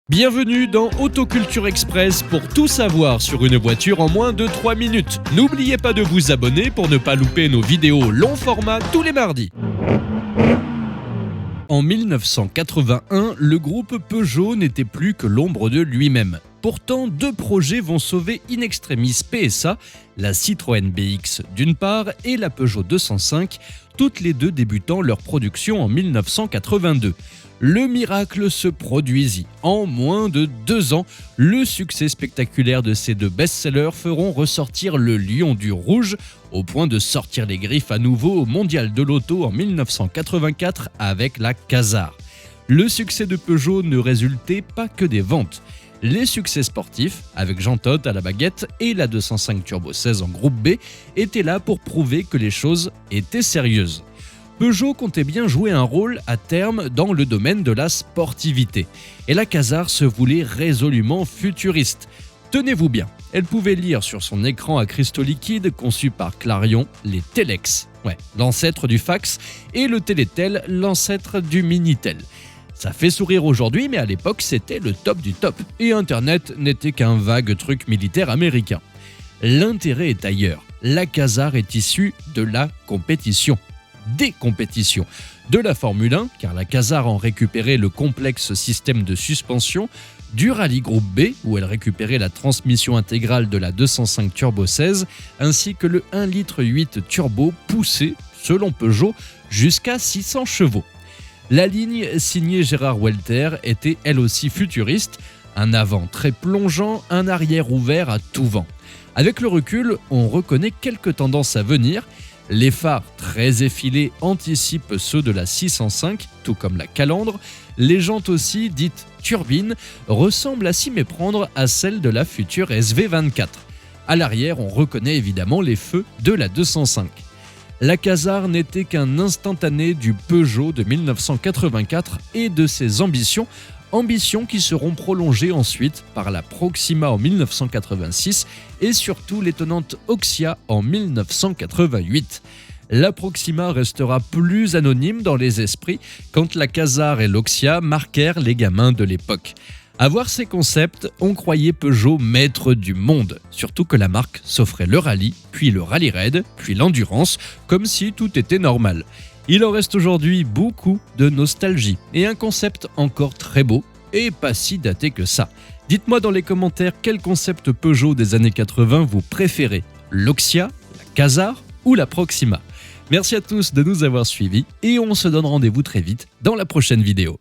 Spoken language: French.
Bienvenue dans Autoculture Express pour tout savoir sur une voiture en moins de 3 minutes. N'oubliez pas de vous abonner pour ne pas louper nos vidéos long format tous les mardis. En 1981, le groupe Peugeot n'était plus que l'ombre de lui-même. Pourtant, deux projets vont sauver in extremis PSA, la Citroën BX d'une part et la Peugeot 205, toutes les deux débutant leur production en 1982. Le miracle se produisit. En moins de 2 ans, le succès spectaculaire de ces deux best-sellers feront ressortir le lion du rouge, au point de sortir les griffes à nouveau au Mondial de l'Auto en 1984 avec la Quasar. Le succès de Peugeot ne résultait pas que des ventes. Les succès sportifs, avec Jean Todt à la baguette et la 205 Turbo 16 en groupe B, étaient là pour prouver que les choses étaient sérieuses. Peugeot comptait bien jouer un rôle à terme dans le domaine de la sportivité. Et la Quasar se voulait résolument futuriste. Tenez-vous bien, elle pouvait lire sur son écran à cristaux liquides conçu par Clarion les Telex, l'ancêtre du fax, et le Télétel, l'ancêtre du Minitel. Ça fait sourire aujourd'hui, mais à l'époque c'était le top du top. Et Internet n'était qu'un vague truc militaire américain. L'intérêt est ailleurs. La Quasar est issue de la compétition. Des compétitions. De la Formule 1, car la Quasar en récupérait le complexe système de suspension, du rallye groupe B, où elle récupérait la transmission intégrale de la 205 Turbo 16, ainsi que le 1,8 litre turbo poussé, selon Peugeot, jusqu'à 600 chevaux. La ligne signée Gérard Welter était elle aussi futuriste, un avant très plongeant, un arrière ouvert à tout vent. Avec le recul, on reconnaît quelques tendances à venir. Les phares très effilés anticipent ceux de la 605, tout comme la calandre. Les jantes aussi, dites turbines, ressemblent à s'y méprendre à celles de la future SV24. À l'arrière, on reconnaît évidemment les feux de la 205. La Quasar n'était qu'un instantané du Peugeot de 1984 et de ses ambitions qui seront prolongées ensuite par la Proxima en 1986 et surtout l'étonnante Oxia en 1988. La Proxima restera plus anonyme dans les esprits quand la Quasar et l'Oxia marquèrent les gamins de l'époque. À voir ces concepts, on croyait Peugeot maître du monde, surtout que la marque s'offrait le rallye, puis le rallye raid, puis l'endurance, comme si tout était normal. Il en reste aujourd'hui beaucoup de nostalgie et un concept encore très beau et pas si daté que ça. Dites-moi dans les commentaires quel concept Peugeot des années 80 vous préférez, l'Oxia, la Quasar ou la Proxima. Merci à tous de nous avoir suivis et on se donne rendez-vous très vite dans la prochaine vidéo.